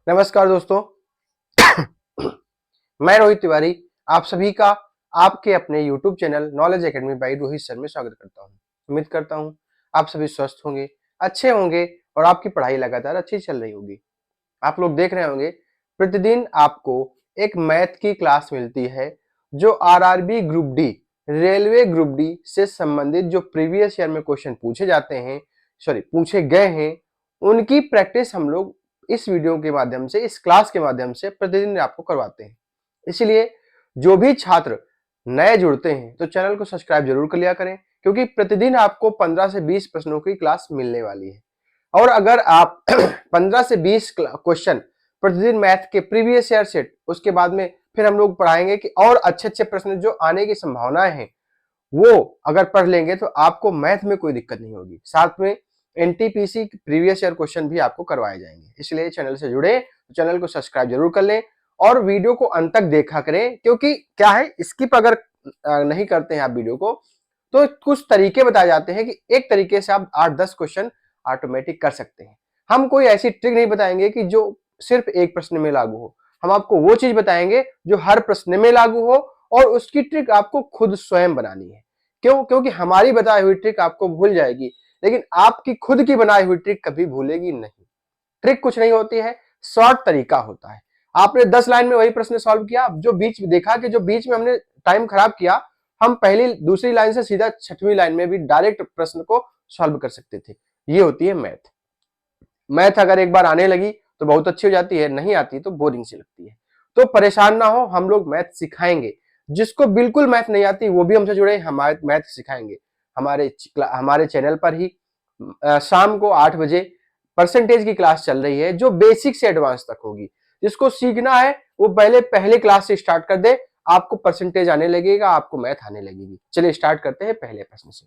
नमस्कार दोस्तों। मैं रोहित तिवारी आप सभी का आपके अपने YouTube channel knowledge academy by Rohit sir में स्वागत करता हूं। उम्मीद करता हूं आप सभी स्वस्थ होंगे, अच्छे होंगे और आपकी पढ़ाई लगातार अच्छी चल रही होगी। आप लोग देख रहे होंगे प्रतिदिन आपको एक मैथ की क्लास मिलती है जो RRB group D, railway group D से संबंधित जो प्रीवियस ईयर में क्वेश्चन पूछे जाते हैं, पूछे गए हैं, उनकी प्रैक्टिस हम लोग इस वीडियो के माध्यम से, इस क्लास के माध्यम से प्रतिदिन आपको करवाते हैं। इसलिए जो भी छात्र नए जुड़ते हैं तो चैनल को सब्सक्राइब जरूर कर लिया करें, क्योंकि प्रतिदिन आपको 15 से 20 प्रश्नों की क्लास मिलने वाली है। और अगर आप 15 से 20 क्वेश्चन प्रतिदिन मैथ के प्रीवियस ईयर सेट, उसके बाद में फिर हम लोग पढ़ाएंगे कि और अच्छे अच्छे प्रश्न जो आने की संभावनाएं हैं वो अगर पढ़ लेंगे तो आपको मैथ में कोई दिक्कत नहीं होगी। साथ में एनटीपीसी प्रीवियस ईयर क्वेश्चन भी आपको करवाए जाएंगे। इसलिए चैनल से जुड़े, चैनल को सब्सक्राइब जरूर कर लें और वीडियो को अंत तक देखा करें, क्योंकि क्या है, स्किप अगर नहीं करते हैं आप वीडियो को तो कुछ तरीके बताए जाते हैं कि एक तरीके से आप 8-10 क्वेश्चन ऑटोमेटिक कर सकते हैं। हम कोई ऐसी ट्रिक नहीं बताएंगे कि जो सिर्फ एक प्रश्न में लागू हो। हम आपको वो चीज बताएंगे जो हर प्रश्न में लागू हो और उसकी ट्रिक आपको खुद स्वयं बनानी है। क्यों? क्योंकि हमारी बताई हुई ट्रिक आपको भूल जाएगी, लेकिन आपकी खुद की बनाई हुई ट्रिक कभी भूलेगी नहीं। ट्रिक कुछ नहीं होती है, शॉर्ट तरीका होता है। आपने 10 लाइन में वही प्रश्न सॉल्व किया, जो बीच में देखा कि जो बीच में हमने टाइम खराब किया, हम पहली दूसरी लाइन से सीधा छठवीं लाइन में भी डायरेक्ट प्रश्न को सॉल्व कर सकते थे। ये होती है मैथ। मैथ अगर एक बार आने लगी तो बहुत अच्छी हो जाती है, नहीं आती तो बोरिंग सी लगती है। तो परेशान ना हो, हम लोग मैथ सिखाएंगे। जिसको बिल्कुल मैथ नहीं आती वो भी हमसे जुड़े, हमारे मैथ सिखाएंगे। हमारे चैनल पर ही शाम को 8 बजे परसेंटेज की क्लास चल रही है, जो बेसिक से एडवांस तक होगी। जिसको सीखना है वो पहले क्लास से स्टार्ट कर दे, आपको परसेंटेज आने लगेगा, आपको मैथ आने लगेगी। चलिए स्टार्ट करते हैं पहले प्रश्न से।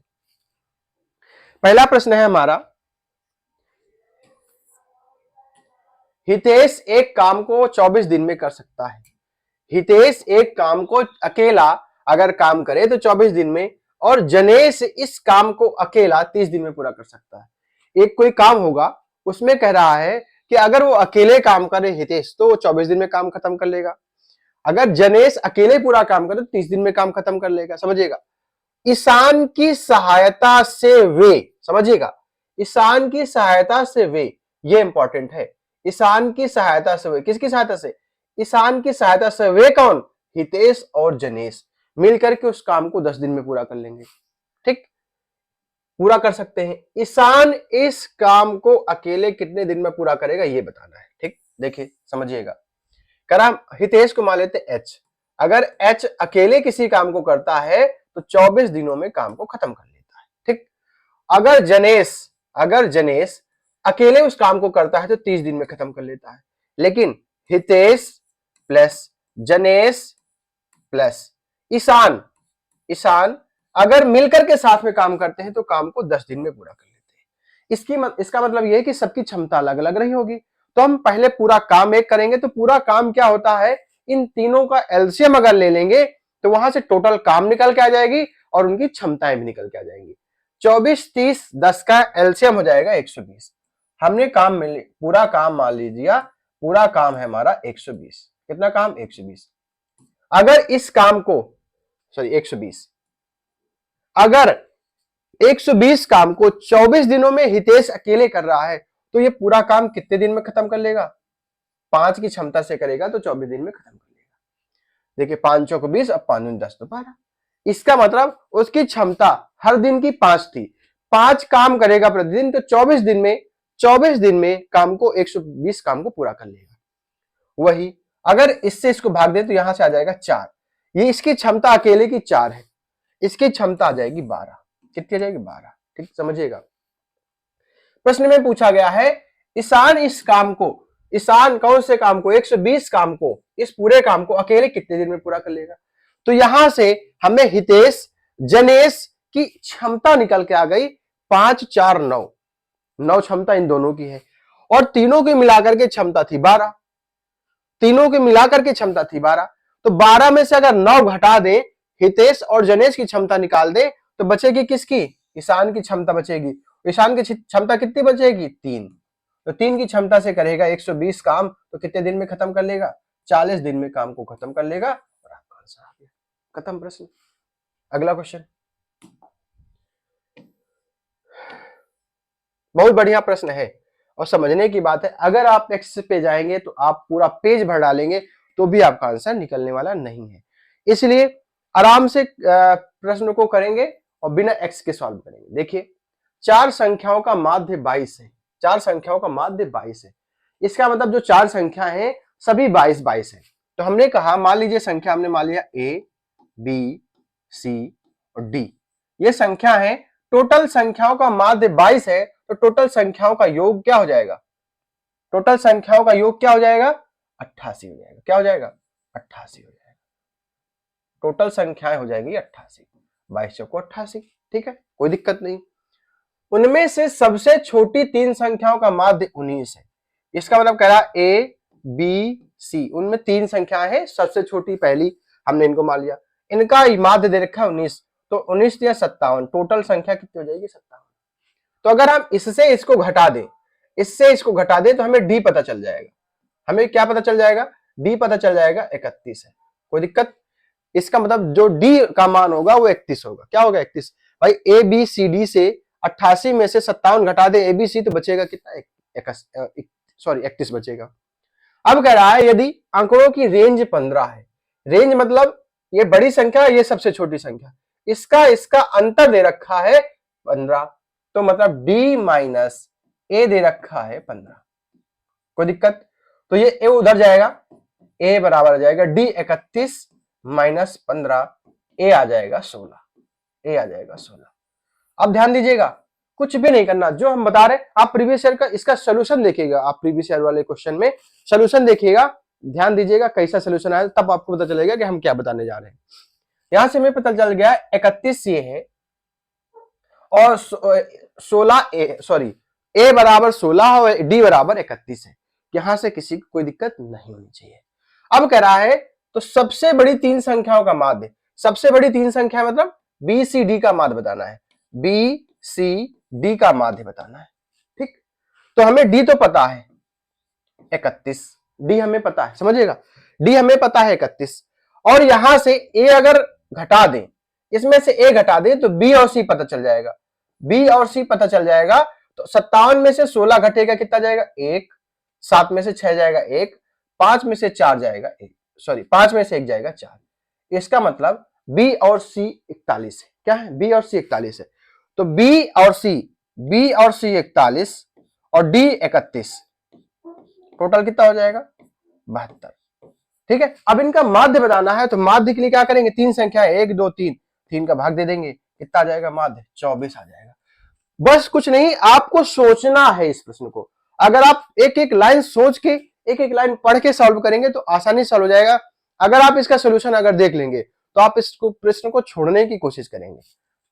पहला प्रश्न है हमारा, हितेश एक काम को 24 दिन में कर सकता है। हितेश एक काम को अकेला अगर काम करे तो 24 दिन में, और जनेश इस काम को अकेला 30 दिन में पूरा कर सकता है। एक कोई काम होगा, उसमें कह रहा है कि अगर वो अकेले काम करे हितेश तो वो 24 दिन में काम खत्म कर लेगा। अगर जनेश अकेले पूरा काम करे तो 30 दिन में काम खत्म कर लेगा। समझिएगा, ईशान की सहायता से वे, समझिएगा, ईशान की सहायता से वे, ये इंपॉर्टेंट है। ईशान की सहायता से वे, किसकी सहायता से? ईशान की सहायता से वे कौन? हितेश और जनेश मिलकर के उस काम को 10 दिन में पूरा कर लेंगे। ठीक, पूरा कर सकते हैं। ईशान इस काम को अकेले कितने दिन में पूरा करेगा ये बताना है। ठीक, देखिए समझिएगा। करा, हितेश को मान लेते एच। अगर एच अकेले किसी काम को करता है तो 24 दिनों में काम को खत्म कर लेता है। ठीक, अगर जनेश अकेले उस काम को करता है तो 30 दिन में खत्म कर लेता है। लेकिन हितेश प्लस जनेश प्लस ईशान अगर मिलकर के साथ में काम करते हैं तो काम को 10 दिन में पूरा कर लेते हैं। इसका मतलब यह है कि सबकी क्षमता अलग अलग रही होगी। तो हम पहले पूरा काम एक करेंगे तो पूरा काम क्या होता है, इन तीनों का एलसीएम अगर ले लेंगे तो वहां से टोटल काम निकल के आ जाएगी और उनकी क्षमताएं भी निकल के आ जाएंगी। 24, 30, 10 का एलसीएम हो जाएगा 120। हमने काम मिले, पूरा काम मान लीजिए, पूरा काम है हमारा 120। कितना काम? 120। अगर इस काम को 120, अगर 120 काम को 24 दिनों में हितेश अकेले कर रहा है तो ये पूरा काम कितने दिन में खत्म कर लेगा? 5 की क्षमता से करेगा तो 24 दिन में खत्म कर लेगा। देखिए 5 चौक 20, अब 5 दूनी 10 तो 12। इसका मतलब उसकी क्षमता हर दिन की 5 थी। 5 काम करेगा प्रतिदिन तो 24 दिन में काम को 120 काम को पूरा कर लेगा। वही अगर इससे इसको भाग दे तो यहां से आ जाएगा 4। ये इसकी क्षमता अकेले की 4 है, इसकी क्षमता आ जाएगी 12। कितनी आ जाएगी? 12। ठीक, समझिएगा। प्रश्न में पूछा गया है ईशान कौन से काम को, 120 काम को, इस पूरे काम को अकेले कितने दिन में पूरा कर लेगा। तो यहां से हमें हितेश जनेश की क्षमता निकल के आ गई 5, 4, 9। 9 क्षमता इन दोनों की है और तीनों की मिलाकर के क्षमता थी 12। तीनों की मिलाकर के क्षमता थी 12। तो 12 में से अगर 9 घटा दे, हितेश और जनेश की क्षमता निकाल दे तो बचेगी किसकी? ईशान की क्षमता बचेगी। ईशान की क्षमता कितनी बचेगी? 3। तो 3 की क्षमता से करेगा 120 काम, तो कितने दिन में खत्म कर लेगा? 40 दिन में काम को खत्म कर लेगा और आपका आंसर आ गया। खत्म प्रश्न। अगला क्वेश्चन, बहुत बढ़िया प्रश्न है और समझने की बात है। अगर आप एक्स पे जाएंगे तो आप पूरा पेज भर डालेंगे तो भी आपका आंसर निकलने वाला नहीं है, इसलिए आराम से प्रश्न को करेंगे और बिना एक्स के सॉल्व करेंगे। देखिए, 4 संख्याओं का माध्य 22 है। 4 संख्याओं का माध्य 22 है, इसका मतलब जो 4 संख्या है सभी 22 है। तो हमने कहा, मान लीजिए संख्या हमने मान लिया ए, बी, सी और डी, ये संख्या है। टोटल संख्याओं का माध्य 22 है, तो टोटल संख्याओं का योग क्या हो जाएगा? टोटल संख्याओं का योग क्या हो जाएगा? 88 हो जाएगा। क्या हो जाएगा? 88 हो जाएगा। टोटल संख्याएं हो जाएगी 88। 22 चौको 88, ठीक है, कोई दिक्कत नहीं। उनमें से सबसे छोटी 3 संख्याओं का माध्य 19 है। इसका मतलब कह रहा ए, बी, सी, उनमें 3 संख्याएं हैं, सबसे छोटी पहली हमने इनको मान लिया, इनका माध्य दे रखा है 19, तो 19 या 57, टोटल संख्या कितनी हो जाएगी? 57। तो अगर हम इससे इसको घटा दें, इससे इसको घटा दें, तो हमें डी पता चल जाएगा। हमें क्या पता चल जाएगा? डी पता चल जाएगा 31 है। कोई दिक्कत? इसका मतलब जो डी का मान होगा वो 31 होगा। क्या होगा? 31। भाई ए बी सी डी से 88 में से 57 घटा दे ए बी सी, तो बचेगा कितना? 31 बचेगा। अब कह रहा है यदि आंकड़ों की रेंज 15 है, रेंज मतलब ये बड़ी संख्या, ये सबसे छोटी संख्या, इसका अंतर दे रखा है 15, तो मतलब d माइनस ए दे रखा है 15। कोई दिक्कत? तो ये ए उधर जाएगा, ए बराबर आ जाएगा d 31 माइनस 15, ए आ जाएगा 16, ए आ जाएगा 16। अब ध्यान दीजिएगा, कुछ भी नहीं करना, जो हम बता रहे, आप प्रीवियस ईयर का इसका सोल्यूशन देखिएगा, आप प्रीवियस ईयर वाले क्वेश्चन में सोल्यूशन देखिएगा, ध्यान दीजिएगा कैसा सोल्यूशन आया, तब आपको पता चलेगा कि हम क्या बताने जा रहे हैं। यहां से हमें पता चल गया 31 ये है और 16 ए बराबर 16 और डी बराबर 31 है। यहां से किसी को कोई दिक्कत नहीं होनी चाहिए। अब कह रहा है तो सबसे बड़ी 3 संख्याओं का माध्य, सबसे बड़ी 3 संख्या मतलब बी सी डी का माध्य बताना है, बी सी डी का माध्य बताना है। ठीक, तो हमें डी तो पता है 31, डी हमें पता है, समझिएगा, डी हमें पता है 31, और यहां से ए अगर घटा दें, इसमें से ए घटा दें तो बी और सी पता चल जाएगा, बी और सी पता चल जाएगा। तो 57 में से 16 घटेगा, कितना जाएगा? 1, 7 में से 6 जाएगा 1, 5 में से 4 जाएगा 1, 5 में से 1 जाएगा 4। इसका मतलब बी और सी 41 है। क्या है? बी और सी 41 है। तो बी और सी 41 और डी 31, टोटल कितना हो जाएगा? 72। ठीक है, अब इनका माध्य बताना है, तो माध्य के लिए क्या करेंगे? 3 संख्या 1 2 3, 3 का भाग दे देंगे, कितना आ जाएगा माध्य? 24 आ जाएगा। बस कुछ नहीं, आपको सोचना है इस प्रश्न को। अगर आप एक एक लाइन सोच के, एक एक लाइन पढ़ के सॉल्व करेंगे तो आसानी सॉल्व हो जाएगा। अगर आप इसका सोल्यूशन अगर देख लेंगे तो आप इसको प्रश्न को छोड़ने की कोशिश करेंगे।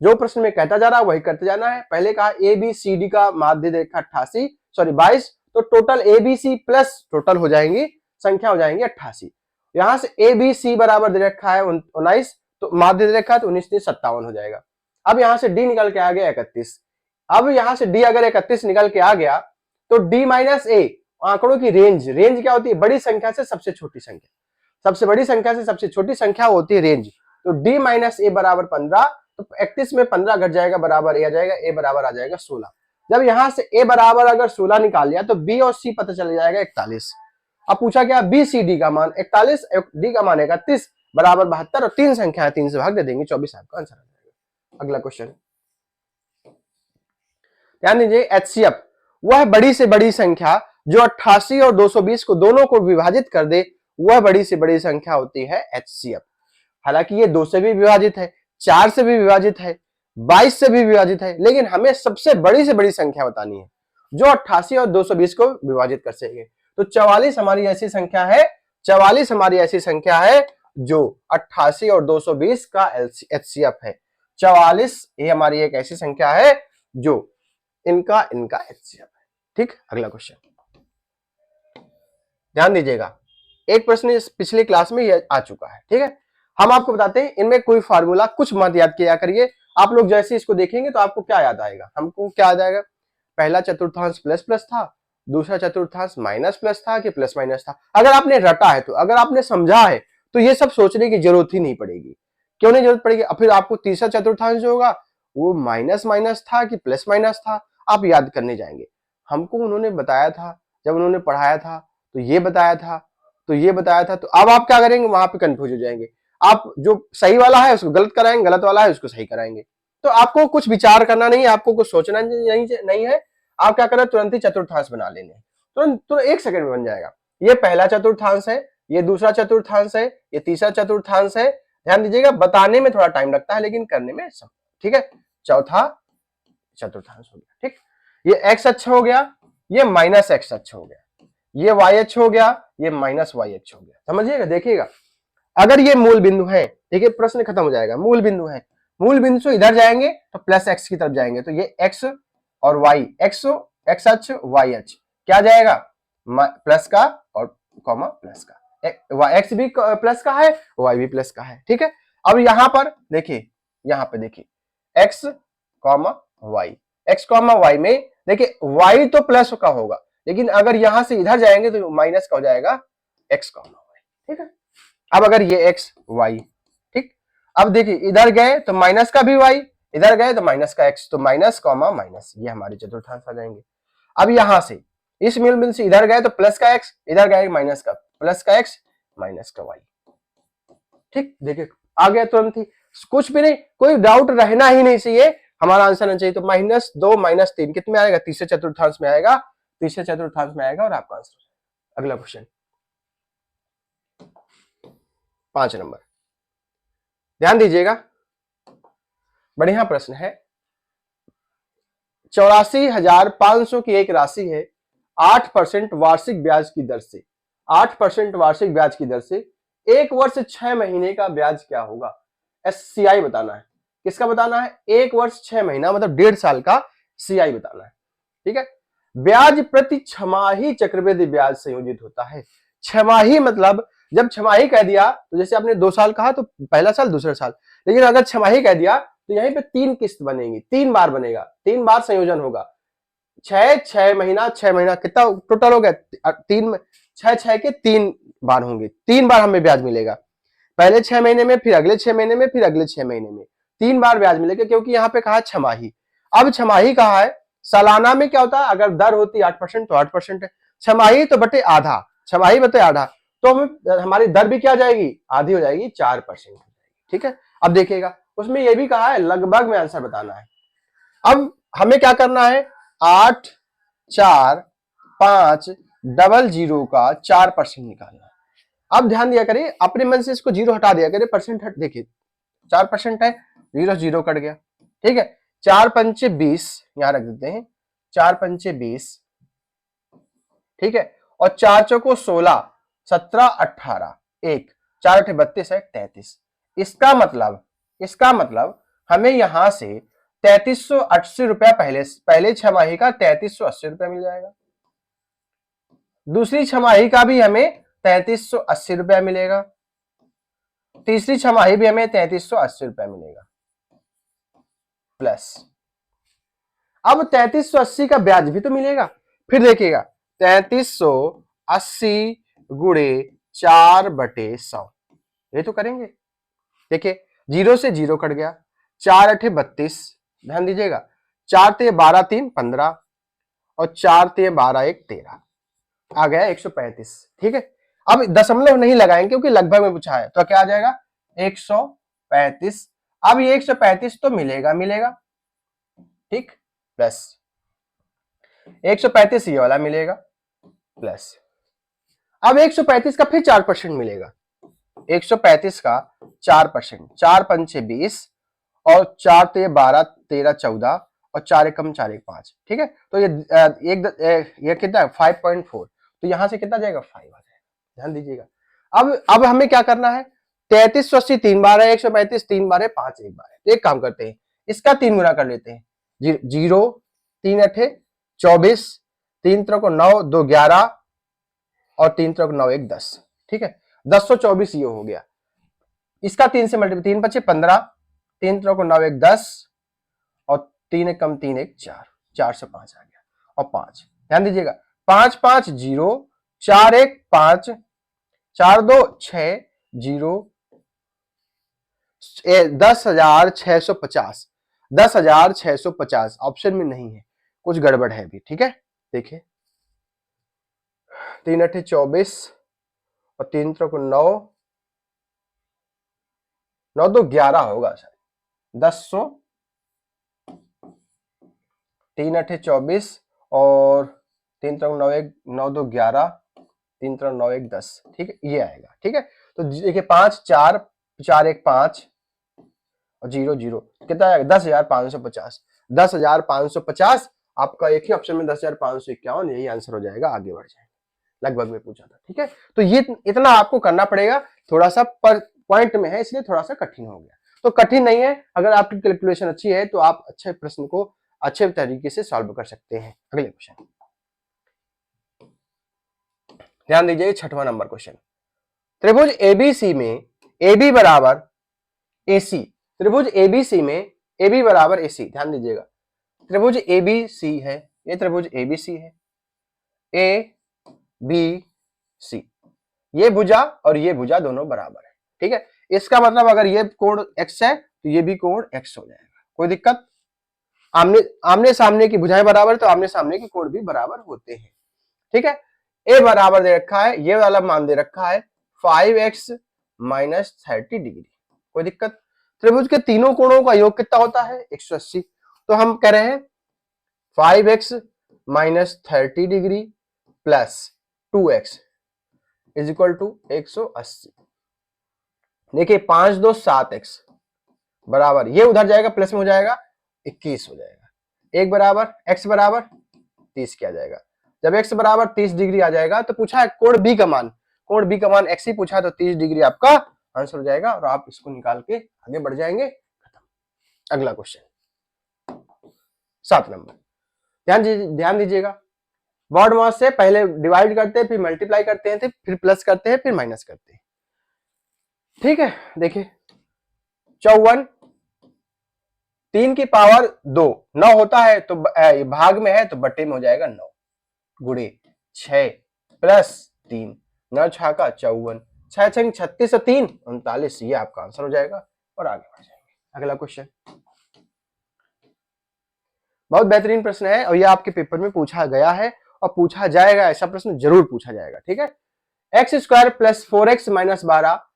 जो प्रश्न में कहता जा रहा है वही करते जाना है। पहले कहा ए बी सी डी का माध्य देखा 22, तो total A B C plus total हो जाएंगी, संख्या हो जाएंगी 88। यहां से ए बी सी बराबर दे रखा है 19, तो माध्य दे रखा है तो 19 से 57 हो जाएगा। अब यहां से डी निकल के आ गया 31। अब यहां से डी अगर 31 निकल के आ गया तो डी माइनस ए, आंकड़ों की रेंज, रेंज क्या होती है? बड़ी संख्या से सबसे छोटी संख्या, सबसे बड़ी संख्या से सबसे छोटी संख्या होती है रेंज। तो डी माइनस ए बराबर 15, तो 31 में 15 घट जाएगा, बराबर ए आ जाएगा, ए बराबर आ जाएगा 16। जब यहां से ए बराबर अगर 16 निकाल लिया तो बी और सी पता चल जाएगा 41। अब पूछा गया बी सी डी का मान 41, डी का मान 31 बराबर 72, और 3 संख्या है, 3 से भाग दे देंगे, 24 आपका आंसर आ जाएगा। अगला क्वेश्चन ध्यान दीजिए, एचसीएफ वह बड़ी से बड़ी संख्या जो 88 और 220 को दोनों को विभाजित कर दे, वह बड़ी से बड़ी संख्या होती है एचसीएफ। हालांकि ये 2 से भी विभाजित है, 4 से भी विभाजित है, 22 से भी विभाजित है, लेकिन हमें सबसे बड़ी से बड़ी संख्या बतानी है जो 88 और 220 को विभाजित कर सके। तो 44 हमारी ऐसी संख्या है, 44 हमारी ऐसी संख्या है जो 88 और 220 का एचसीएफ है। 44 ये हमारी एक ऐसी संख्या है जो इनका एचसीएफ है। ठीक, अगला क्वेश्चन ध्यान दीजिएगा, एक प्रश्न पिछली क्लास में यह आ चुका है। ठीक है, हम आपको बताते हैं, इनमें कोई फार्मूला कुछ मत याद किया करिए। आप लोग जैसे इसको देखेंगे तो आपको क्या याद आएगा? हमको क्या याद आएगा? पहला चतुर्थांश प्लस प्लस था, दूसरा चतुर्थांश माइनस प्लस था कि प्लस माइनस था। अगर आपने रटा है तो, अगर आपने समझा है तो ये सब सोचने की जरूरत ही नहीं पड़ेगी। क्यों नहीं जरूरत पड़ेगी? फिर आपको तीसरा चतुर्थांश जो होगा वो माइनस माइनस था कि प्लस माइनस था, आप याद करने जाएंगे। हमको उन्होंने बताया था, जब उन्होंने पढ़ाया था तो ये बताया था, तो ये बताया था, तो अब आप क्या करेंगे? वहां पे कंफ्यूज हो जाएंगे। आप जो सही वाला है उसको गलत कराएंगे, गलत वाला है उसको सही कराएंगे। तो आपको कुछ विचार करना नहीं है, आपको कुछ सोचना नहीं है। आप क्या करें? तुरंत ही चतुर्थांश बना लेने, तुरंत तुरंत 1 सेकंड में बन जाएगा। ये पहला चतुर्थांश है, ये दूसरा चतुर्थांश है, ये तीसरा चतुर्थांश है। ध्यान दीजिएगा, बताने में थोड़ा टाइम लगता है लेकिन करने में सब। ठीक है, चौथा चतुर्थांश हो गया। ठीक, ये एक्स अक्ष हो गया, ये माइनस एक्स अक्ष हो गया, ये वाई अक्ष हो गया, ये माइनस वाई अक्ष हो गया। समझिएगा, देखिएगा, अगर ये मूल बिंदु है, ठीक है, प्रश्न खत्म हो जाएगा। मूल बिंदु है, मूल बिंदु से इधर जाएंगे तो प्लस एक्स की तरफ जाएंगे, तो ये एक्स और वाई, एक्स एक्स अक्ष वाई अक्ष क्या जाएगा? प्लस का और कॉमा प्लस का। एक्स भी प्लस का है, वाई भी प्लस का है। ठीक है, अब यहां पर देखिए, यहां पे देखिए X comma Y, X comma Y में देखिए वाई तो प्लस का होगा, लेकिन अगर यहां से इधर जाएंगे तो माइनस का हो जाएगा एक्स कॉमा वाई। ठीक है, अब अगर ये एक्स वाई, ठीक, अब देखिए इधर गए तो माइनस का भी वाई, इधर गए तो माइनस का एक्स, तो माइनस कॉमा माइनस, ये हमारे चतुर्थांश आ जाएंगे। अब यहां से इस मूल बिंदु से इधर गए तो प्लस का एक्स, इधर गए माइनस का, प्लस का एक्स माइनस का वाई। ठीक, देखिए आ गया तुरंत ही, कुछ भी नहीं, कोई डाउट रहना ही नहीं चाहिए, हमारा आंसर आना चाहिए। तो -2 -3 कितने में आएगा? तीसरे चतुर्थांश में आएगा, तीसरे चतुर्थांश में आएगा और आपका आंसर। अगला क्वेश्चन 5 नंबर, ध्यान दीजिएगा, बढ़िया प्रश्न है। 84,500 की एक राशि है 8% वार्षिक ब्याज की दर से, 8% वार्षिक ब्याज की दर से 1 वर्ष 6 महीने का ब्याज क्या होगा? SCI बताना है। किसका बताना है? 1 वर्ष 6 महीना मतलब 1.5 साल का CI बताना है। ठीक है, ब्याज प्रति छमाही चक्रवृद्धि ब्याज संयोजित होता है। छमाही मतलब जब छमाही कह दिया तो जैसे आपने 2 साल कहा तो पहला साल दूसरा साल, लेकिन अगर छमाही कह दिया तो यहीं पे 3 किस्त बनेगी, 3 बार बनेगा, 3 बार संयोजन होगा। 6 महीना 6 महीना कितना टोटल हो गया? 3 6 के 3 बार होंगे, 3 बार हमें ब्याज मिलेगा। पहले 6 महीने में, फिर अगले 6 महीने में, फिर अगले 6 महीने में 3 बार ब्याज मिलेगा, क्योंकि यहाँ पे कहा छमाही। अब छमाही कहा है, सालाना में क्या होता है? अगर दर होती 8% तो 8% है, छमाही तो बटे आधा, छमाही बटे आधा, तो हमारी दर भी क्या जाएगी? आधी हो जाएगी, 4% हो जाएगी। ठीक है, अब देखिएगा उसमें यह भी कहा है लगभग में आंसर बताना है। अब हमें क्या करना है? 8 4 5 00 का 4% निकालना है। अब ध्यान दिया करिए, अपने मन से इसको 0 हटा दिया करिए, परसेंट हट, देखिए 4% है, 0 0 कट गया। ठीक है, 4 पंचे 20 यहां रख देते हैं, 4 पंचे 20, ठीक है, और 4 चौको 16, 17 18, 1 4 8 32 है 33। इसका मतलब हमें यहां से 3380 रुपया पहले छमाही का 3380 रुपया मिल जाएगा, दूसरी छमाही का भी हमें 3380 रुपया मिलेगा, तीसरी छमाही भी हमें 3380 रुपया मिलेगा, प्लस अब 3380 का ब्याज भी तो मिलेगा। फिर देखिएगा 3380 गुणे 4/100, ये तो करेंगे। देखिए 0 से 0 कट गया, 4 8 32, ध्यान दीजिएगा, 4 ते 12 3 15 और 4 ते 12 1 13, आ गया 135। ठीक है, अब दशमलव नहीं लगाएंगे क्योंकि लगभग में पूछा है, तो क्या आ जाएगा? 135। अब ये 135 तो मिलेगा, ठीक, प्लस 135 ये वाला मिलेगा, प्लस अब 135 का फिर 4% मिलेगा, 135 का 4%, 4 पंचे 20 और 4 ते 12 13 14 और 4 एकम 4 1 5। ठीक है, तो ये कितना है? 5.4, तो यहां से कितना जाएगा? 5 आ जाएगा। ध्यान दीजिएगा, अब हमें क्या करना है? 3380 3 बार है, 135 3 बार है, 5 1 बार है। तो एक काम करते हैं, इसका 3 गुना कर लेते हैं, 0 3 8 24, 3 3 को 9 2 11 और 3 3 को 9 1 10। ठीक है, 1024 ये हो गया। इसका 3 से मल्टीप्लाई, 3 5 15, 3 3 को 9 1 10 और 3 1 कम 3 1 4, 4 से 5 आ गया और 5। ध्यान दीजिएगा 5 5 0, 4 1 5, 4 2 6 0, 10,650, 10,650 ऑप्शन में नहीं है, कुछ गड़बड़ है अभी। ठीक है, देखिए 3 8 24 और 3 3 9, 9 2 11 होगा शायद, 10 3 8 24 और 3 3 9 1 9 2 11, 3 3 9 1 10। ठीक है, ये आएगा। ठीक है, तो देखिए 5 4 4 1 5 और 0 0 कितना आएगा, 10,550, 10,550 आपका एक ही ऑप्शन में 10,551, यही आंसर हो जाएगा। आगे बढ़ जाए, लगभग में पूछा था। ठीक है, तो ये इतना आपको करना पड़ेगा, थोड़ा सा पर पॉइंट में है इसलिए थोड़ा सा कठिन हो गया, तो कठिन नहीं है। अगर आपकी कैलकुलेशन अच्छी है तो आप अच्छे प्रश्न को अच्छे तरीके से सॉल्व कर सकते हैं। अगले क्वेश्चन ध्यान दीजिए, 6वां नंबर क्वेश्चन। त्रिभुज एबीसी में AB बराबर AC, त्रिभुज एबीसी में AB बराबर AC, ध्यान दीजिएगा त्रिभुज एबीसी है, ये त्रिभुज एबीसी है, ABC, ये भुजा और ये भुजा दोनों बराबर है। ठीक है, इसका मतलब अगर ये कोण x है तो ये भी कोण x हो जाएगा, कोई दिक्कत। आमने सामने की भुजाएं बराबर तो आमने सामने के कोण भी बराबर होते हैं। ठीक है, ए बराबर दे रखा है, ये वाला मान दे रखा है 5x माइनस 30 डिग्री, कोई दिक्कत। त्रिभुज के तीनों कोणों का योग कितना होता है, 180, तो हम कह रहे हैं 5x minus 30 degree plus 2x is equal to 180। देखिए 5 2 7x बराबर, ये उधर जाएगा प्लस में हो जाएगा 21 हो जाएगा, एक बराबर x बराबर 30 किया जाएगा। जब x बराबर 30 डिग्री आ जाएगा तो पूछा है कोण B का मान, कोण B का मान x ही पूछा है, तो 30 डिग्री आपका आंसर हो जाएगा और आप इसको निकाल के आगे बढ़ जाएंगे, खत्म। अगला क्वेश्चन 7 नंबर, ध्यान दीजिएगा, बॉड मास से पहले डिवाइड करते हैं, फिर मल्टीप्लाई करते हैं, फिर प्लस करते हैं, फिर माइनस करते हैं। ठीक है, देखिए 54 3 की पावर 2 9 होता है, तो भाग में है तो बटे में हो जाएगा 9 गुणे 6 प्लस 3, 9 6 का 54, 6 6 36 3 39, ये आपका आंसर हो जाएगा और आगे बढ़ जाएंगे। अगला क्वेश्चन बहुत बेहतरीन प्रश्न है और ये आपके पेपर में पूछा गया है और पूछा जाएगा, ऐसा प्रश्न जरूर पूछा जाएगा। ठीक है, x square plus 4x minus 12,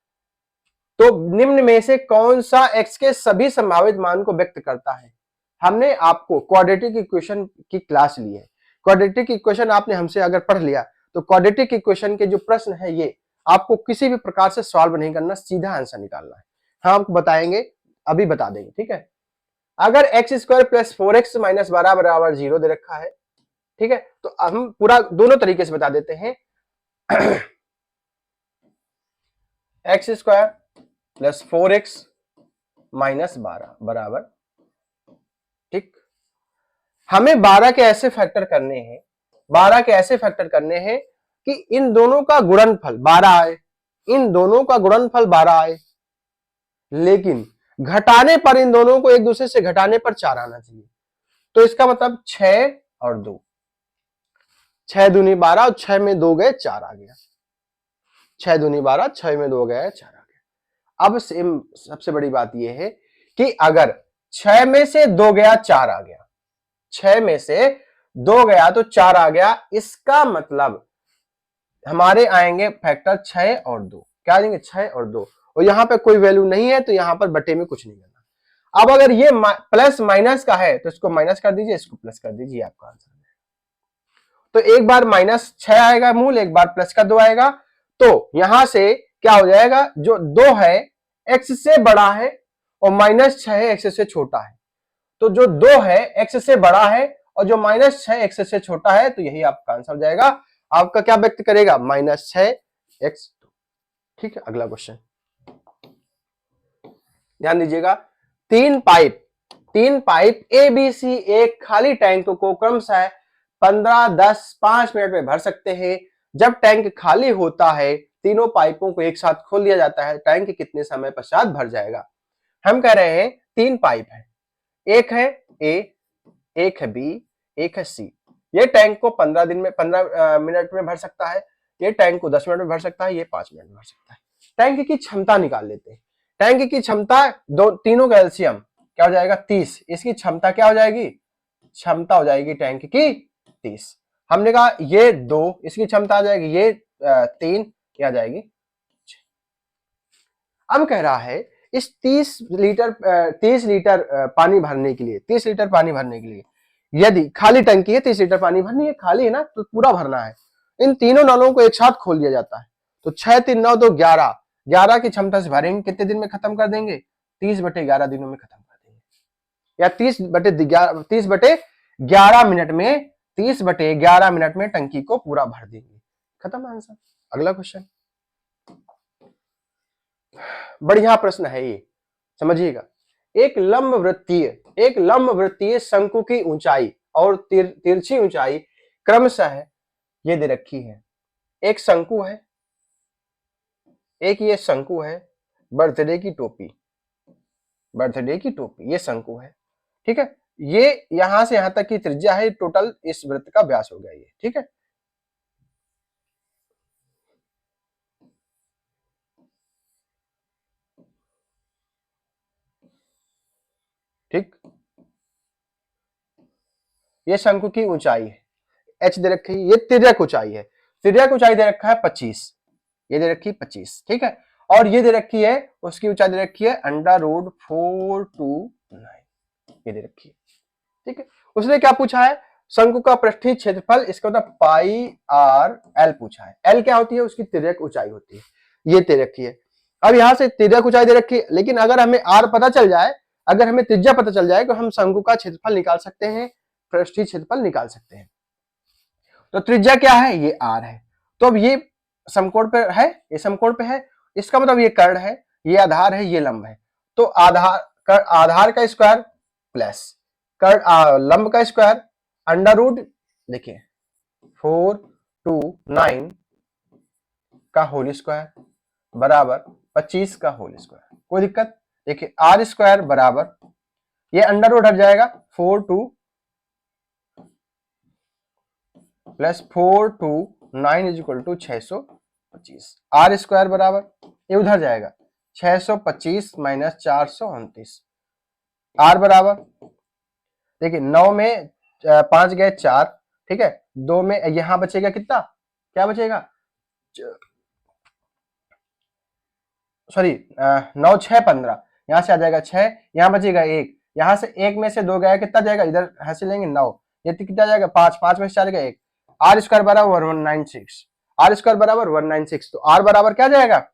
तो निम्न में से कौन सा x के सभी संभावित मान को व्यक्त करता है। हमने आपको क्वाड्रेटिक इक्वेशन की क्लास ली है, क्वाड्रेटिक इक्वेशन आपने हमसे अगर पढ़ लिया तो क्वाड्रेटिक इक्वेशन के जो प्रश्न है ये आपको किसी भी प्रकार से सॉल्व नहीं करना, सीधा आंसर निकालना है। हम आपको बताएंगे, अभी बता देंगे। ठीक है, अगर x square plus 4x minus 12 बराबर 0 दे रखा है, ठीक है, तो हम पूरा दोनों तरीके से बता देते हैं। X square plus 4x minus 12 बराबर, ठीक, हमें 12 के ऐसे फैक्टर करने हैं, 12 के ऐसे फैक्टर करने हैं कि इन दोनों का गुणनफल 12 आए, इन दोनों का गुणनफल 12 आए, लेकिन घटाने पर इन दोनों को एक दूसरे से घटाने पर 4 आना चाहिए। तो इसका मतलब 6 और 2, 6 दूनी 12 और 6 में 2 गए 4 आ गया, 6 दूनी 12, 6 में 2 गए 4 आ गया। अब सबसे बड़ी बात यह है कि अगर 6 में से 2 गया 4 आ गया, 6 में से 2 गया तो 4 आ गया, इसका मतलब हमारे आएंगे फैक्टर 6 और 2, क्या आ जाएंगे 6 और 2, और यहां पे कोई वैल्यू नहीं है तो यहां पर बटे में कुछ नहीं करना। अब अगर ये प्लस माइनस का है तो इसको माइनस कर दीजिए, इसको प्लस कर दीजिए, आपका आंसर। तो एक बार माइनस 6 आएगा मूल, एक बार प्लस का 2 आएगा, तो यहां से क्या हो जाएगा, जो 2 है x से बड़ा है और माइनस 6 है x से छोटा है, तो जो 2 है x से बड़ा है और जो माइनस 6 x से छोटा है, तो यही आपका आंसर हो जाएगा। आपका क्या व्यक्त करेगा, माइनस 6x। ठीक है, अगला क्वेश्चन ध्यान दीजिएगा, तीन पाइप ए बी सी एक खाली टैंक को क्रमशः 15 10 5 मिनट में भर सकते हैं। जब टैंक खाली होता है तीनों पाइपों को एक साथ खोल दिया जाता है, टैंक कितने समय पश्चात भर जाएगा। हम कह रहे हैं 3 पाइप है, एक है ए, एक है बी, एक है सी। ये टैंक को 15 दिन में 15 मिनट में भर सकता है, ये टैंक को 10 मिनट में भर सकता है, ये 5 मिनट में भर सकता है। टैंक की क्षमता निकाल लेते हैं। टैंक की क्षमता दो तीनों का एलसीएम क्या हो जाएगा 30। इसकी क्षमता क्या हो जाएगी, क्षमता हो जाएगी टैंक की 30। हमने कहा ये 2, इसकी क्षमता आ जाएगी ये 3, क्या आ जाएगी 6। अब कह रहा है इस 30 लीटर पानी भरने के लिए, 30 लीटर पानी भरने के लिए यदि खाली टंकी है, 30 लीटर पानी भरनी है, खाली है ना तो पूरा भरना है, इन तीनों नलों को एक साथ खोल दिया जाता है। तो 6 3 9 2 11, 11 की क्षमता से भरेंगे, कितने दिन में खत्म कर देंगे, 30/11 दिनों में खत्म कर देंगे, या 30/11 मिनट में, 30/11 मिनट में टंकी को पूरा भर देंगे। खत्म आंसर। अगला क्वेश्चन, बढ़िया प्रश्न है ये, समझिएगा। एक लंब वृत्तीय शंकु की ऊंचाई और तिरछी ऊंचाई क्रमशः ये दे रखी है। एक शंकु है, एक ये शंकु है, बर्थडे की टोपी, ये शंकु है, ठीक है। ये यहां से यहां तक की त्रिज्या है, टोटल इस वृत्त का व्यास हो गया ये, ठीक है। ठीक, ये शंकु की ऊंचाई है, h दे रखी है, ये तिर्यक ऊंचाई है, तिर्यक ऊंचाई दे रखा है 25, ये दे रखी है 25, ठीक है। और ये दे रखी है, उसकी ऊंचाई दे रखी है √429, ये दे रखी है, ठीक है। उसने क्या पूछा है, शंकु का पृष्ठीय क्षेत्रफल, इसका मतलब πr/l पूछा है। l क्या होती है, उसकी तिर्यक ऊंचाई होती है, ये दे रखी है। अब यहां से तिर्यक ऊंचाई दे रखी है, लेकिन अगर हमें r पता चल जाए, अगर हमें त्रिज्या पता चल जाए तो हम शंकु का क्षेत्रफल निकाल सकते हैं, पृष्ठीय क्षेत्रफल निकाल सकते हैं। तो त्रिज्या क्या है, ये r है। तो अब ये समकोण पे है, ये समकोण पे है, इसका मतलब ये कर्ण है, ये आधार है, ये लंब है। तो आधार का स्क्वायर प्लस लंब का स्क्वायर √ देखिए 429 का होल स्क्वायर बराबर 25 का होल स्क्वायर। कोई दिक्कत, देखिए r² बराबर, ये √ हट जाएगा, 42 प्लस 429 = 625, r² बराबर, ये उधर जाएगा 625 - 429, r बराबर, देखिए 9 में 5 गए 4, ठीक है, 2 में यहां बचेगा कितना, क्या बचेगा, सॉरी 9 6 15, यहां से आ जाएगा 6, यहां बचेगा 1, यहां से 1 में से 2 गया, कितना जाएगा, इधर हासिल लेंगे 9, ये कितना जाएगा 5, 5 में से 4 गया 1, r² बराबर 196, r² बराबर 196, तो r बराबर क्या जाएगा,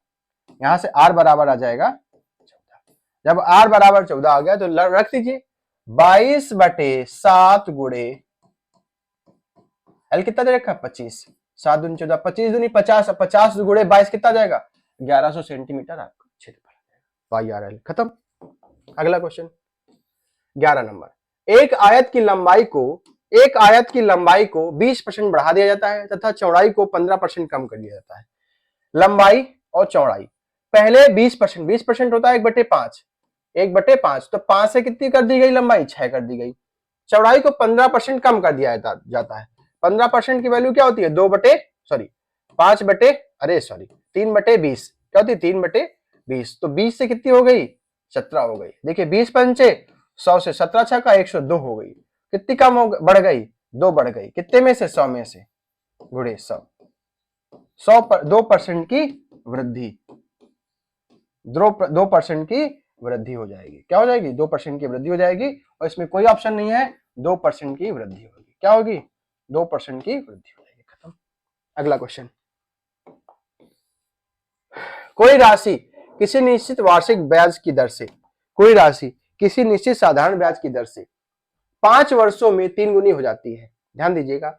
यहां से r बराबर आ जाएगा 14। जब r बराबर 14 आ गया तो रख दीजिए 22/7 गुणे l कितना दे रखा 25, 7 दूनी 14, 25 दूनी 50, 50 गुणे 22 कितना जाएगा 1100 सेंटीमीटर आपका क्षेत्रफल आ जाएगा, खत्म। अगला क्वेश्चन 11 नंबर, एक आयत की लंबाई को 20% बढ़ा दिया जाता है तथा चौड़ाई को 15% कम कर दिया जाता है। लंबाई और चौड़ाई पहले 20% होता है 1/5, 1/5, तो 5 से कितनी कर दी गई लंबाई, 6 कर दी गई। चौड़ाई को 15% कम कर दिया जाता है। 15% की वैल्यू क्या होती है, 3/20, क्या होती है 3/20, तो 20 से कितनी हो गई 17 हो गई। देखिए 20 पंचे 100 से, 17 छक्का 102 हो गई, कितनी कम हो बढ़ गई, 2 बढ़ गई, कितने में से 100 में से, गुणे 100, 2% की वृद्धि, 2% की वृद्धि हो जाएगी, क्या हो जाएगी 2% की वृद्धि हो जाएगी, और इसमें कोई ऑप्शन नहीं है, 2% की वृद्धि होगी, क्या होगी 2% की वृद्धि हो जाएगी, खत्म। अगला क्वेश्चन, कोई राशि किसी निश्चित वार्षिक ब्याज की दर से, कोई राशि किसी निश्चित साधारण ब्याज की दर से 5 वर्षों में 3 गुनी हो जाती है। ध्यान दीजिएगा,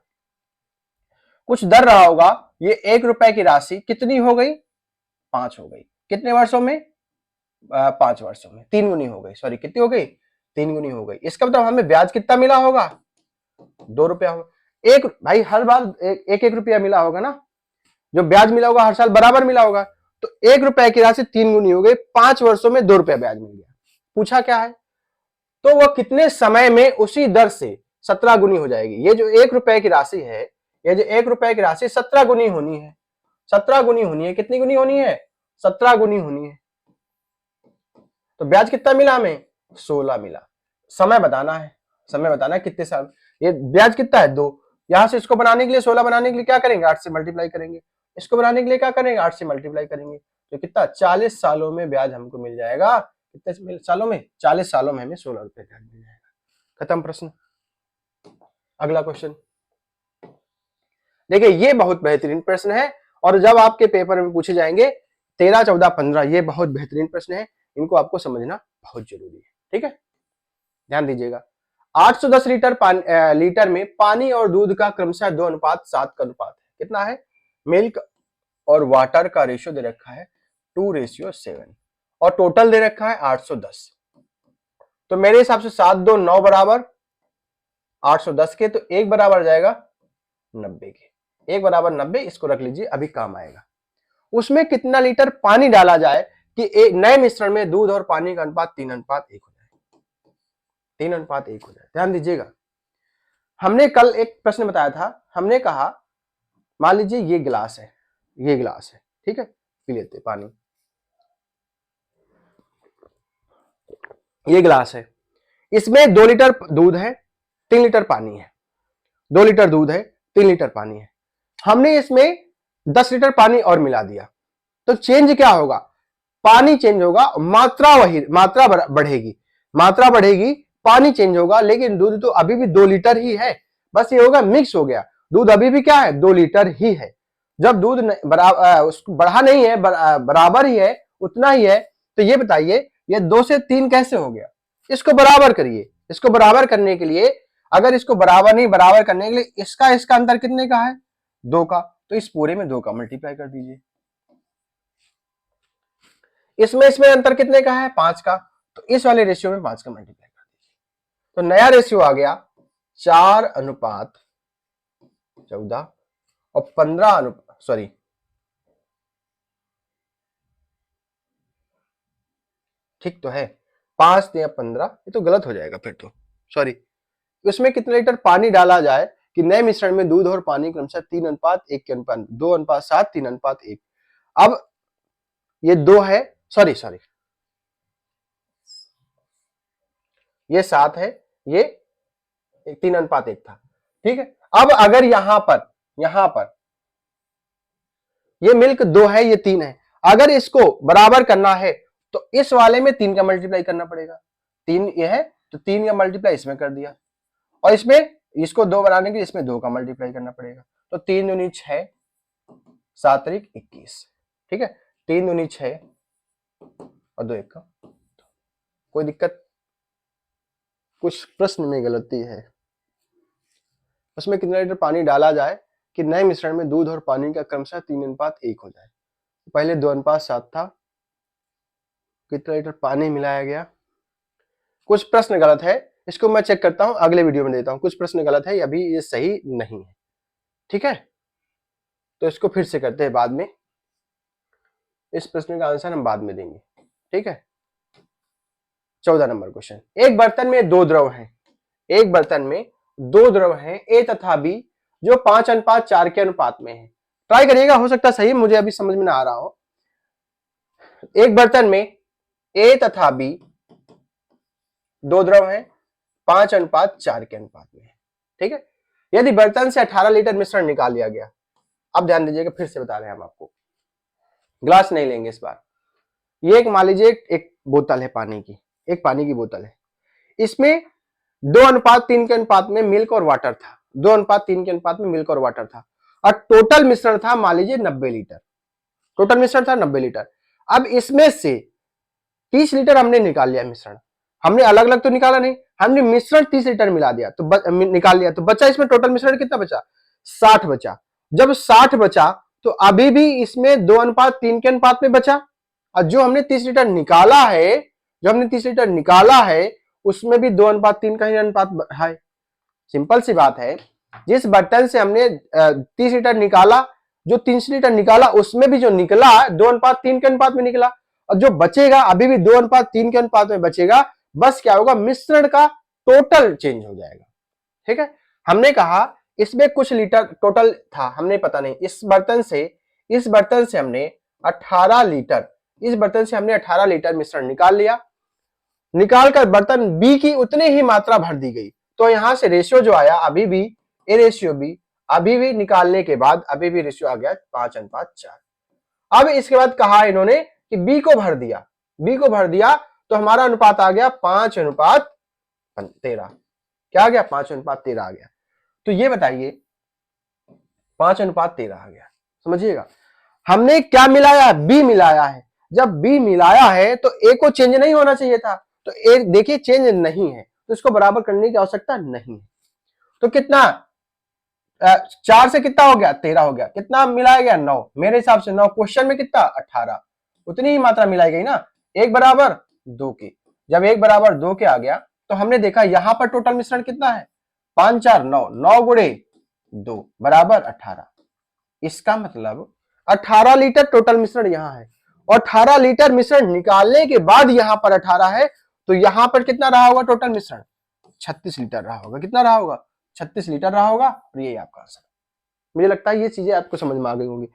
कुछ दर रहा होगा, ये 1 रुपए की राशि कितनी हो गई 5 हो गई, कितने वर्षों में 5 वर्षों में 3 गुनी हो गई, सॉरी कितनी हो गई 3 गुनी हो गई। इसका मतलब हमें ब्याज कितना मिला होगा 2 रुपया होगा, एक भाई हर बार 1 रुपया मिला होगा ना, जो ब्याज मिला होगा हर साल बराबर मिला होगा, तो 1 रुपए की राशि 3 गुनी हो गई, 5 वर्षों में 2 रुपया ब्याज मिल गया। पूछा क्या है, तो वह कितने समय में उसी दर से 17 गुनी हो जाएगी। ये जो 1 रुपए की राशि है, ये जो 1 रुपए की राशि 17 गुनी होनी है, 17 गुनी होनी है। कितनी गुनी होनी है? 17 गुनी होनी है। तो ब्याज कितना मिला हमें? 16 मिला। समय बताना है, समय बताना है कितने साल। ये ब्याज कितना है? 2। यहां से इसको बनाने के लिए, 16 बनाने के लिए क्या करेंगे? 8 से मल्टीप्लाई करेंगे। इसको बनाने के लिए क्या करेंगे? 8 से मल्टीप्लाई करेंगे। तो कितना? 40 सालों में ब्याज हमको मिल जाएगा। कितने सालों में? 40 सालों में हमें 16 रुपए ब्याज मिल जाएगा। खत्म प्रश्न। अगला क्वेश्चन देखिए, ये बहुत बेहतरीन प्रश्न है और जब आपके पेपर में पूछे जाएंगे 13, 14, 15, ये बहुत बेहतरीन प्रश्न है, इनको आपको समझना बहुत जरूरी है। ठीक है, ध्यान दीजिएगा। 810 लीटर में पानी और दूध का क्रमशः 2:7 का अनुपात है। कितना है? मिल्क और वाटर का रेशियो दे रखा है 2:7 और टोटल दे रखा है 810। तो मेरे हिसाब से 7, 2, 9 बराबर 810 के, तो 1 बराबर जाएगा 90 के। 1 बराबर 90, इसको रख लीजिए, अभी काम आएगा। उसमें कितना लीटर पानी डाला जाए कि एक नए मिश्रण में दूध और पानी का अनुपात 3:1 हो जाए। 3:1 हो जाए। ध्यान दीजिएगा, हमने कल एक प्रश्न बताया था। हमने कहा मान लीजिए ये गिलास है, ये गिलास है, ठीक है, पी लेते पानी। ये गिलास है, इसमें 2 लीटर दूध है, 3 लीटर पानी है। 2 लीटर दूध है, 3 लीटर पानी है। हमने इसमें 10 लीटर पानी और मिला दिया, तो चेंज क्या होगा? पानी चेंज होगा, मात्रा वही, मात्रा बढ़ेगी, मात्रा बढ़ेगी, पानी चेंज होगा, लेकिन दूध तो अभी भी 2 लीटर ही है। बस ये होगा मिक्स हो गया, दूध अभी भी क्या है? 2 लीटर ही है। जब दूध बढ़ा नहीं है, बराबर ही है, उतना ही है, तो ये बताइए ये 2 से 3 कैसे हो गया? इसको बराबर करिए। इसको बराबर करने के लिए, अगर इसको बराबर नहीं, बराबर करने के लिए इसका अंतर कितने का है? 2 का, तो इस पूरे में 2 का मल्टीप्लाई कर दीजिए। इसमें अंतर कितने का है? 5 का, तो इस वाले रेशियो में 5 का मल्टीप्लाई कर दीजिए। तो नया रेशियो आ गया 4:14 और 15 सॉरी, ठीक तो है, 5 या 15, ये तो गलत हो जाएगा फिर तो, सॉरी। उसमें कितने लीटर पानी डाला जाए कि नए मिश्रण में दूध और पानी क्रमशः 3:1 के अनुपात, 2:7, 3:1। अब ये 2 है, सॉरी, ये 7 है, ये 3:1 था, ठीक है। अब अगर यहां पर ये मिल्क 2 है, ये 3 है, अगर इसको बराबर करना है तो इस वाले में 3 का मल्टीप्लाई करना पड़ेगा। 3 ये है, तो 3 का मल्टीप्लाई इसमें कर दिया, और इसमें इसको 2 बनाने के लिए इसमें 2 का मल्टीप्लाई करना पड़ेगा। तो 3 दूनी 6, 7 त्रिक 21, ठीक है। 3 दूनी 6 और 2 1 का, कोई दिक्कत? कुछ प्रश्न में गलती है। उसमें कितना लीटर पानी डाला जाए कि नए मिश्रण में दूध और पानी का क्रमशः 3:1 हो जाए? पहले 2:7 था, कितना लीटर पानी मिलाया गया? कुछ प्रश्न गलत है, इसको मैं चेक करता हूं, अगले वीडियो में देता हूं। कुछ प्रश्न गलत है, अभी ये सही नहीं है, ठीक है। तो इसको फिर से करते हैं बाद में, इस प्रश्न का आंसर हम बाद में देंगे, ठीक है। 14 नंबर क्वेश्चन, एक बर्तन में 2 द्रव हैं, एक बर्तन में 2 द्रव हैं ए तथा बी, जो 5:4 के अनुपात में है। ट्राई करिएगा, हो सकता है सही, मुझे अभी समझ में ना आ रहा हो। एक बर्तन में ए तथा बी 2 द्रव हैं, 5:4 के अनुपात में है, ठीक है। यदि बर्तन से 18 लीटर मिश्रण निकाल लिया गया, अब ध्यान दीजिएगा, फिर से बता रहे हैं हम आपको, ग्लास नहीं लेंगे इस बार। ये एक मान लीजिए एक बोतल है पानी की, एक पानी की बोतल है, इसमें 2:3 के अनुपात में मिल्क और वाटर था, 2:3 के अनुपात में मिल्क और वाटर था, और टोटल मिश्रण था मान लीजिए 90 लीटर, टोटल मिश्रण था 90 लीटर। अब इसमें से 30 लीटर हमने निकाल लिया मिश्रण, हमने अलग अलग तो निकाला नहीं, हमने मिश्रण 30 लीटर मिला दिया, तो निकाल लिया, तो बचा इसमें टोटल मिश्रण कितना बचा? 60 बचा। जब 60 बचा तो अभी भी इसमें 2:3 के अनुपात में बचा, और जो हमने 30 लीटर निकाला है, जो हमने 30 लीटर निकाला है, उसमें भी 2:3 का ही अनुपात है। सिंपल सी बात है, जिस बर्तन से हमने 30 लीटर निकाला, जो 30 लीटर निकाला उसमें भी जो निकला 2:3 के अनुपात में निकला, और जो बचेगा अभी भी 2:3 के अनुपात में बचेगा। बस क्या होगा? मिश्रण का टोटल चेंज हो जाएगा, ठीक है। हमने कहा इसमें कुछ लीटर टोटल था, हमने पता नहीं, इस बर्तन से हमने 18 लीटर, इस बर्तन से हमने 18 लीटर मिश्रण निकाल लिया। निकालकर बर्तन बी की उतनी ही मात्रा भर दी गई। तो यहां से रेशियो जो आया अभी भी, ए रेशियो बी, अभी भी निकालने के बाद अभी भी रेशियो आ गया 5:4। अब इसके बाद कहा इन्होंने कि बी को भर दिया, बी को भर दिया तो हमारा अनुपात आ गया 5:13। क्या आ गया? 5:13 आ गया। तो ये बताइए 5:13 आ गया, समझिएगा। हमने क्या मिलाया? बी मिलाया है। जब बी मिलाया है तो ए को चेंज नहीं होना चाहिए था, तो ए देखिए चेंज नहीं है, तो इसको बराबर करने की आवश्यकता नहीं है। तो कितना 4 से कितना हो गया? 13 हो गया। कितना मिलाया गया? 9। मेरे हिसाब से 9, क्वेश्चन में कितना? 18। उतनी ही मात्रा मिलाई गई ना, 1 बराबर 2 की। जब 1 बराबर 2 के आ गया तो हमने देखा यहां पर टोटल मिश्रण कितना है? 5 4 9, 9 गुणे 2 बराबर 18। इसका मतलब 18 लीटर टोटल मिश्रण यहां है, और 18 लीटर मिश्रण निकालने के बाद यहां पर 18 है, तो यहां पर कितना रहा होगा टोटल मिश्रण? 36 लीटर रहा होगा। कितना रहा होगा? 36 लीटर रहा होगा। और ये आपका आंसर। मुझे लगता है ये चीजें आपको समझ में आ गई होंगी।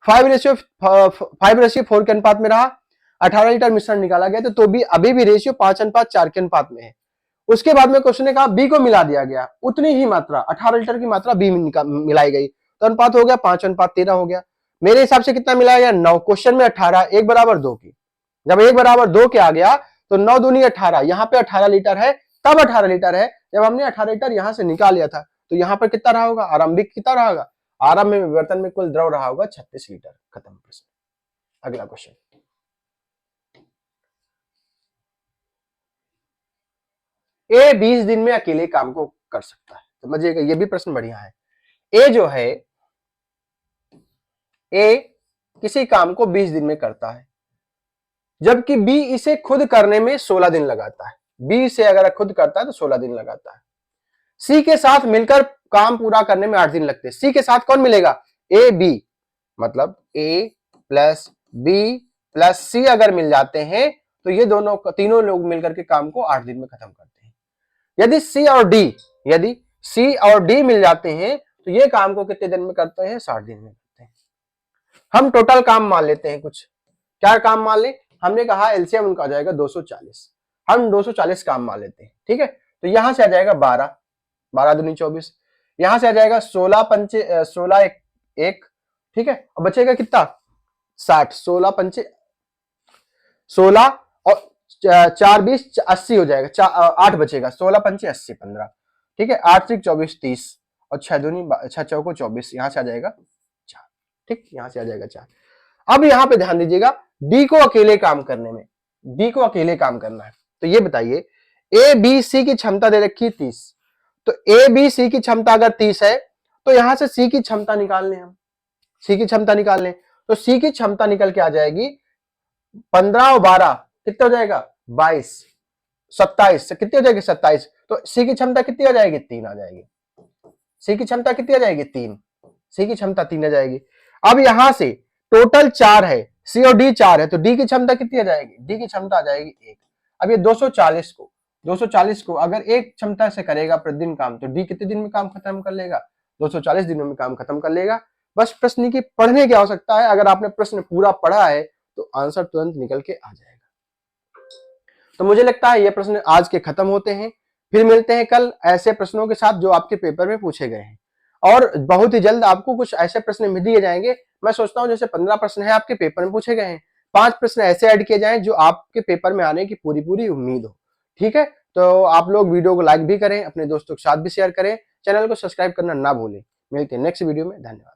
5:4 के अनुपात में रहा, 18 लीटर मिश्रण निकाला गया, तो भी अभी भी रेशियो 5:4 के अनुपात में है। उसके बाद में क्वेश्चन ने कहा बी को मिला दिया गया, उतनी ही मात्रा 18 लीटर की मात्रा बी में मिलाई गई, तो अनुपात हो गया 5:13 हो गया। मेरे हिसाब से कितना मिलाया गया? 9। क्वेश्चन में 18, 1 बराबर 2 की। जब 1 बराबर 2 के आ गया तो 9 दूनी 18, यहां पे 18 लीटर है, तब 18 लीटर है जब हमने 18 लीटर यहां से निकाल लिया था। तो यहां पर कितना रहा होगा? आरंभिक कितना रहा होगा? आरंभ में बर्तन में कुल द्रव रहा होगा 36 लीटर। खत्म प्रश्न। अगला क्वेश्चन। ए 20 दिन में अकेले काम को कर सकता है। समझिएगा, ये भी प्रश्न बढ़िया है। ए जो है, ए किसी काम को 20 दिन में करता है, जबकि बी इसे खुद करने में 16 दिन लगाता है। बी से अगर खुद करता है तो 16 दिन लगाता है। सी के साथ मिलकर काम पूरा करने में 8 दिन लगते हैं। सी के साथ कौन मिलेगा? ए बी, मतलब ए प्लस बी प्लस सी अगर मिल जाते हैं तो ये दोनों तीनों लोग मिलकर के काम को 8 दिन में खत्म करते हैं। यदि सी और डी मिल जाते हैं तो ये काम को कितने दिन में करते हैं? 60 दिन में करते हैं। हम टोटल काम मान लेते हैं कुछ। क्या काम मान ले? हमने कहा एलसीएम उनका आ जाएगा 240। हम 240 काम मान लेते हैं, ठीक है। तो यहां से आ जाएगा 12, 12 दूनी 24। यहां से आ जाएगा 16 पंचे 16 एक, ठीक है। और बचेगा कितना? 60। 16 पंचे 16 और 4 20 80 हो जाएगा। 8 बचेगा। 16 पंचे 80 15, ठीक है। 8 3 24 30 और 6 दूनी 6 चौको 24। यहां से आ जाएगा 4, ठीक। यहां से आ जाएगा 4। अब यहां पे ध्यान दीजिएगा, डी को अकेले काम करने में, डी को अकेले काम करना है। तो ये बताइए, ए बी सी की क्षमता दे रखी 30, तो ए बी सी की क्षमता अगर 30 है तो यहां से सी की क्षमता निकाल लें। हम सी की क्षमता निकाल लें तो सी की क्षमता निकल के आ जाएगी 15 और 12 कितना हो जाएगा? 22, 27 कितनी हो जाएगी? 27। तो सी की क्षमता कितनी आ जाएगी? 3 आ जाएगी। सी की क्षमता कितनी आ जाएगी? 3। सी की क्षमता 3 आ जाएगी। अब यहां से टोटल 4 है, सी और डी 4 है, तो डी की क्षमता कितनी आ जाएगी? डी की क्षमता आ जाएगी 1। अब ये 240 को अगर एक क्षमता से करेगा प्रतिदिन काम, तो डी कितने दिन में काम खत्म कर लेगा? 240 दिनों में काम खत्म कर लेगा। बस प्रश्न की पढ़ने की आवश्यकता है। अगर आपने प्रश्न पूरा पढ़ा है तो आंसर तुरंत निकल के आ जाएगा। तो मुझे लगता है ये प्रश्न आज के खत्म होते हैं। फिर मिलते हैं कल ऐसे प्रश्नों के साथ जो आपके पेपर में पूछे गए हैं, और बहुत ही जल्द आपको कुछ ऐसे प्रश्न भी दिए जाएंगे। मैं सोचता हूं जैसे 15 प्रश्न है आपके पेपर में पूछे गए हैं, 5 प्रश्न ऐसे ऐड किए जाएं जो आपके पेपर में आने की पूरी उम्मीद हो, ठीक है। तो आप लोग वीडियो को लाइक भी करें, अपने दोस्तों के साथ भी शेयर करें, चैनल को सब्सक्राइब करना ना भूलें। मिलते हैं नेक्स्ट वीडियो में। धन्यवाद।